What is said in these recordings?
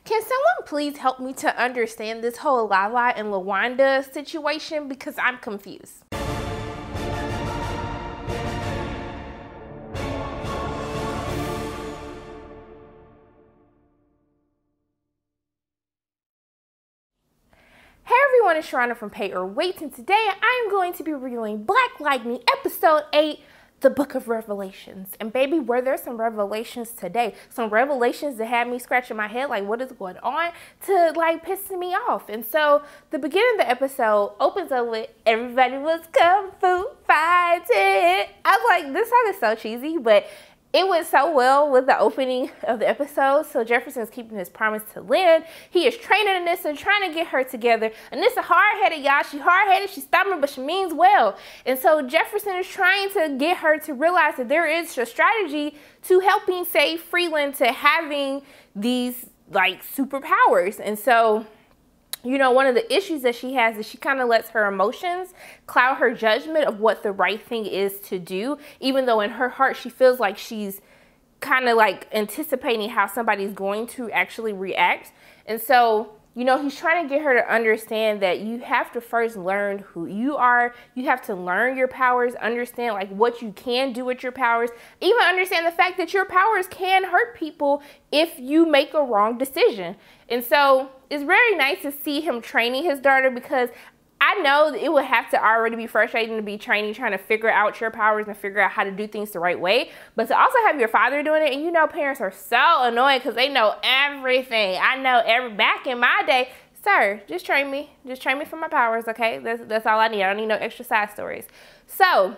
Can someone please help me to understand this whole Lala and Lawanda situation, because I'm confused. Hey everyone, it's Sharana from Pay or Wait, and today I am going to be reviewing Black Lightning Episode 8, The Book of Revelations. And baby, were there some revelations today? Some revelations that had me scratching my head like what is going on, to like pissing me off. And so the beginning of the episode opens up with everybody was kung fu fighting. I was like, this song is so cheesy, but it went so well with the opening of the episode. So Jefferson is keeping his promise to Lynn. He is training Anissa, trying to get her together. Anissa hard-headed, y'all. She hard-headed, she's stubborn, but she means well. And so Jefferson is trying to get her to realize that there is a strategy to helping save Freeland to having these like superpowers. And so, you know, one of the issues that she has is she kind of lets her emotions cloud her judgment of what the right thing is to do, even though in her heart she feels like she's kind of like anticipating how somebody's going to actually react. And so, you know, he's trying to get her to understand that you have to first learn who you are. You have to learn your powers, understand like what you can do with your powers, even understand the fact that your powers can hurt people if you make a wrong decision. And so it's very nice to see him training his daughter, because I know that it would have to already be frustrating to be training, trying to figure out your powers and figure out how to do things the right way. But to also have your father doing it, and you know parents are so annoying because they know everything. I know back in my day, sir, just train me. Just train me for my powers, okay? That's all I need. I don't need no extra side stories. So,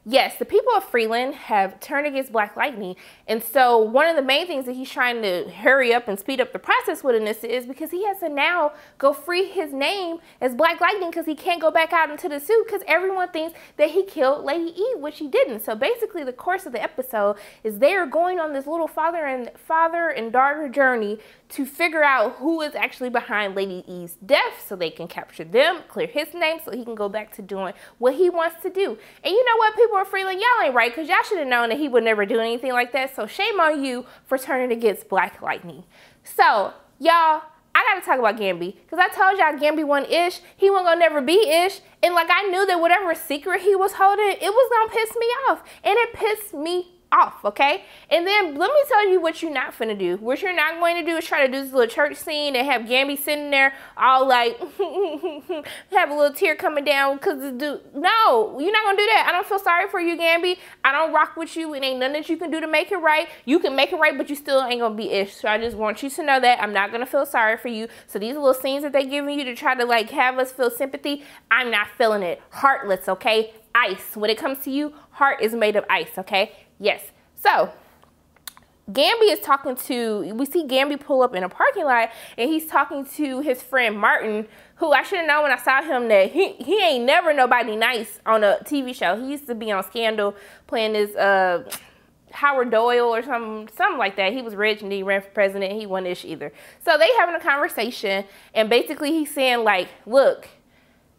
yes, the people of Freeland have turned against Black Lightning. And so one of the main things that he's trying to hurry up and speed up the process with Anissa is because he has to now go free his name as Black Lightning, because he can't go back out into the suit because everyone thinks that he killed Lady E, which he didn't. So basically the course of the episode is they are going on this little father and daughter journey to figure out who is actually behind Lady E's death so they can capture them, clear his name so he can go back to doing what he wants to do. And you know what, people are Freeland, y'all ain't right, because y'all should have known that he would never do anything like that. So shame on you for turning against Black Lightning. So y'all, I gotta talk about Gambi, because I told y'all Gambi wasn't ish. He wasn't gonna never be ish. And like, I knew that whatever secret he was holding, it was gonna piss me off. And it pissed me off, okay? And then let me tell you what you're not finna do. What you're not going to do is try to do this little church scene and have Gambi sitting there all like have a little tear coming down because the dude. No, you're not gonna do that. I don't feel sorry for you, Gambi. I don't rock with you. It ain't nothing that you can do to make it right. You can make it right, but you still ain't gonna be ish. So I just want you to know that I'm not gonna feel sorry for you. So these little scenes that they giving you to try to like have us feel sympathy, I'm not feeling it. Heartless, okay? Ice. When it comes to you, heart is made of ice, okay? Yes. So Gambi is talking to, we see Gambi pull up in a parking lot, and he's talking to his friend Martin, who I should have known when I saw him that he ain't never nobody nice on a TV show. He used to be on Scandal playing this Howard Doyle or something like that. He was rich and he ran for president. He wasn't ish either. So they having a conversation, and basically he's saying like, look,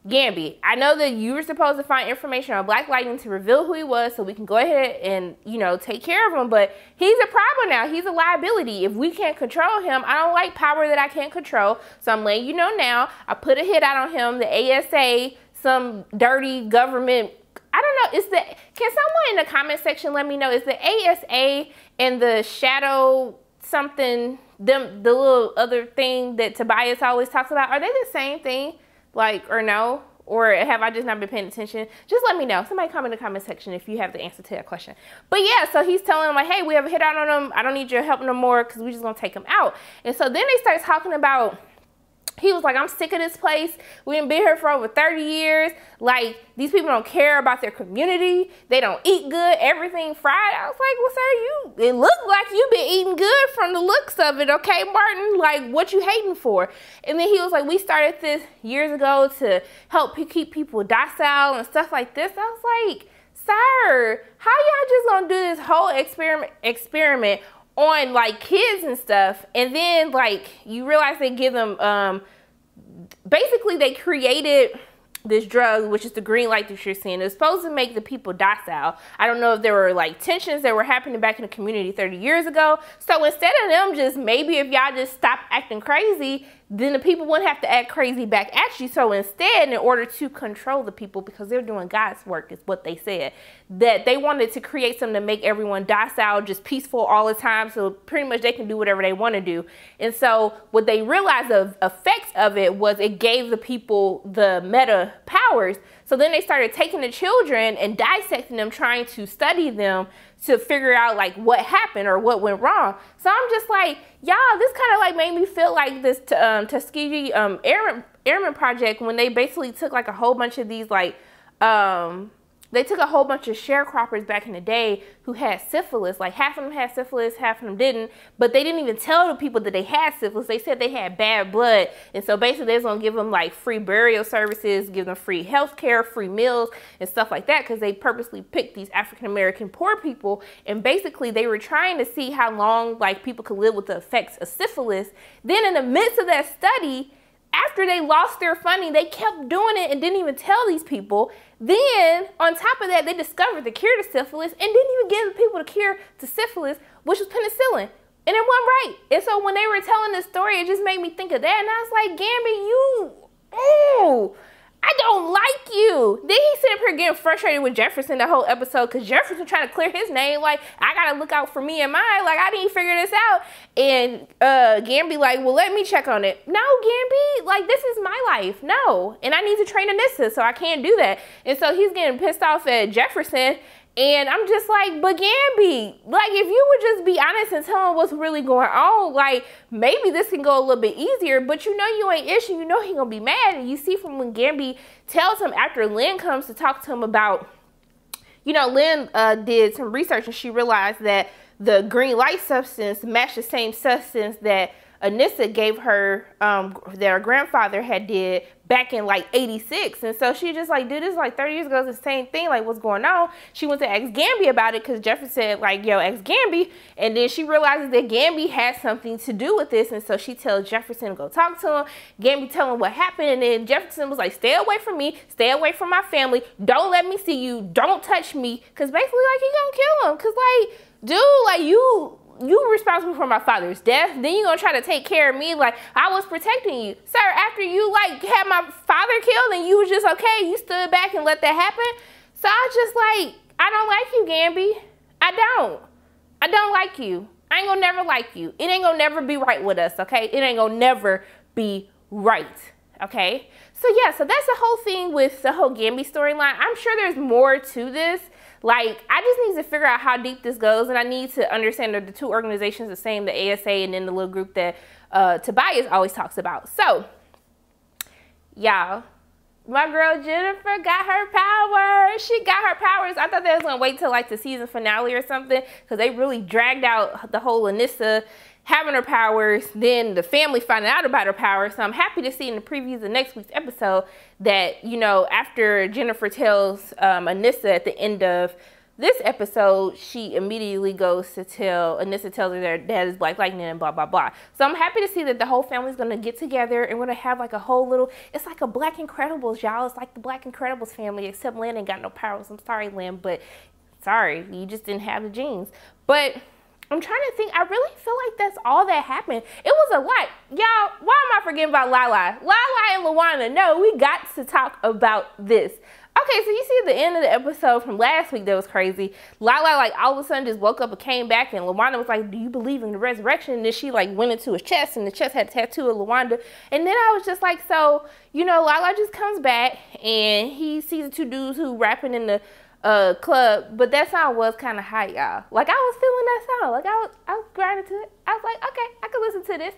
Gambi, I know that you were supposed to find information on Black Lightning to reveal who he was so we can go ahead and, you know, take care of him, but he's a problem now. He's a liability. If we can't control him, I don't like power that I can't control. So I'm letting you know now, I put a hit out on him, the ASA, some dirty government, I don't know, can someone in the comment section let me know, is the ASA and the shadow something, the little other thing that Tobias always talks about, are they the same thing? Like, or no? Or have I just not been paying attention? Just let me know. Somebody comment in the comment section if you have the answer to that question. But yeah, so he's telling him like, hey, we have a hit out on him. I don't need your help no more because we're just going to take him out. And so then they start talking about, he was like, I'm sick of this place. We've been here for over 30 years. Like, these people don't care about their community. They don't eat good. Everything fried. I was like, well, sir, it looked like you've been eating good from the looks of it, okay, Martin? Like, what you hating for? And then he was like, we started this years ago to help keep people docile and stuff like this. I was like, sir, how y'all just gonna do this whole experiment on like kids and stuff, and then like you realize they give them basically they created this drug, which is the green light that you're seeing. It's supposed to make the people docile. I don't know if there were like tensions that were happening back in the community 30 years ago. So instead of them just, maybe if y'all just stop acting crazy, then the people wouldn't have to act crazy back at you. So instead, in order to control the people, because they're doing God's work, is what they said, that they wanted to create something to make everyone docile, just peaceful all the time, so pretty much they can do whatever they want to do. And so what they realized the effects of it was it gave the people the meta powers. So then they started taking the children and dissecting them, trying to study them to figure out like what happened or what went wrong. So I'm just like, y'all, this kind of like made me feel like this Tuskegee Airmen Project, when they basically took like a whole bunch of these like they took a whole bunch of sharecroppers back in the day who had syphilis. Like half of them had syphilis, half of them didn't. But they didn't even tell the people that they had syphilis. They said they had bad blood. And so basically they was going to give them like free burial services, give them free health care, free meals and stuff like that, because they purposely picked these African-American poor people. And basically they were trying to see how long like people could live with the effects of syphilis. Then in the midst of that study, after they lost their funding, they kept doing it and didn't even tell these people. Then, on top of that, they discovered the cure to syphilis and didn't even give the people the cure to syphilis, which was penicillin. And it wasn't right. And so when they were telling this story, it just made me think of that. And I was like, Gambi, I don't like you. Then he sit up here getting frustrated with Jefferson the whole episode, because Jefferson trying to clear his name. Like, I got to look out for me and mine. Like, I didn't figure this out. And Gambi like, well, let me check on it. No, Gambi, like, this is my life. No. And I need to train Anissa, so I can't do that. And so he's getting pissed off at Jefferson. And I'm just like, but Gambi, like, if you would just be honest and tell him what's really going on, like, maybe this can go a little bit easier. But you know you ain't issue. You know he gonna be mad. And you see from when Gambi tells him after Lynn comes to talk to him about, you know, Lynn did some research and she realized that the green light substance matched the same substance that Anissa gave her, that her grandfather had did back in like 86. And so she just like, dude, this is like 30 years ago, it's the same thing, like what's going on? She went to ask Gambi about it because Jefferson said like, yo, ask Gambi. And then she realizes that Gambi had something to do with this. And so she tells Jefferson to go talk to him. Gambi tell him what happened. And then Jefferson was like, stay away from me, stay away from my family, don't let me see you, don't touch me. Cause basically like he gonna kill him. Cause like, dude, like you responsible for my father's death, then you gonna try to take care of me like I was protecting you. Sir, after you like had my father killed and you was just okay, you stood back and let that happen. So I just like, I don't like you, Gambi. I don't like you. I ain't gonna never like you. It ain't gonna never be right with us, okay? It ain't gonna never be right, okay? So yeah, so that's the whole thing with the whole Gambi storyline. I'm sure there's more to this. Like, I just need to figure out how deep this goes, and I need to understand that the two organizations are the same, the ASA and then the little group that Tobias always talks about. So, y'all, my girl Jennifer got her powers. She got her powers. I thought they was going to wait till like the season finale or something, because they really dragged out the whole Anissa having her powers, then the family finding out about her powers. So I'm happy to see in the previews of next week's episode that, you know, after Jennifer tells Anissa at the end of this episode, she immediately goes to tell, Anissa tells her their dad is Black Lightning and blah, blah, blah. So I'm happy to see that the whole family's going to get together and we're going to have like a whole little, it's like a Black Incredibles, y'all. It's like the Black Incredibles family, except Lynn ain't got no powers. I'm sorry, Lynn, but sorry, you just didn't have the genes. But I'm trying to think. I really feel like that's all that happened. It was a lot. Y'all, why am I forgetting about Lala? Lala and Lawanda. No, we got to talk about this. Okay, so you see at the end of the episode from last week that was crazy. Lala, like, all of a sudden just woke up and came back, and Lawanda was like, do you believe in the resurrection? And then she, like, went into his chest, and the chest had a tattoo of Lawanda. And then I was just like, so, you know, Lala just comes back, and he sees the two dudes who rapping in the club, but that song was kind of high, y'all. Like, I was feeling that song. Like, I was grinding to it. I was like, okay, I can listen to this.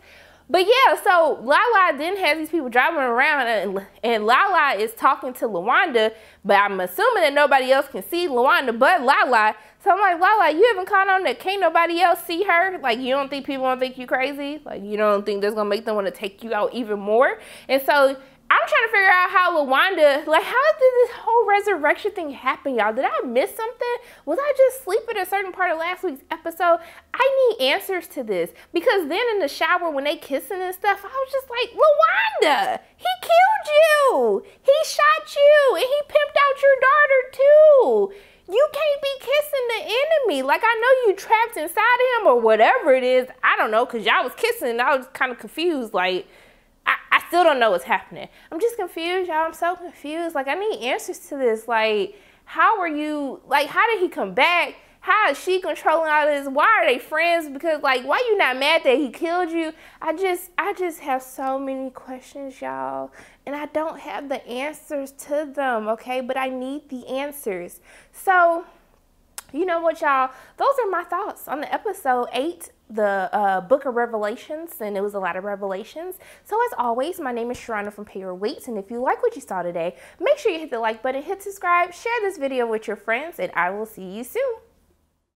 But yeah, so Lala then has these people driving around, and Lala is talking to Lawanda, but I'm assuming that nobody else can see Lawanda but Lala. So I'm like, Lala, you haven't caught on that can't nobody else see her? Like, you don't think people won't think you crazy? Like, you don't think that's gonna make them want to take you out even more? And so I'm trying to figure out how Lawanda, like, how did this whole resurrection thing happen, y'all? Did I miss something? Was I just asleep at a certain part of last week's episode? I need answers to this, because then in the shower when they kissing and stuff, I was just like, Lawanda, he killed you. He shot you, and he pimped out your daughter too. You can't be kissing the enemy. Like, I know you trapped inside him or whatever it is. I don't know, because y'all was kissing and I was kind of confused. Like, I still don't know what's happening. I'm just confused, y'all. I'm so confused. Like, I need answers to this. Like, how are you, like, how did he come back? How is she controlling all this? Why are they friends? Because, like, why you not mad that he killed you? I just have so many questions, y'all. And I don't have the answers to them, okay? But I need the answers. So, you know what, y'all? Those are my thoughts on the episode 8, the Book of Revelations, and it was a lot of revelations. So as always, my name is Sharona from Pay Your Weights, and if you like what you saw today, make sure you hit the like button, hit subscribe, share this video with your friends, and I will see you soon.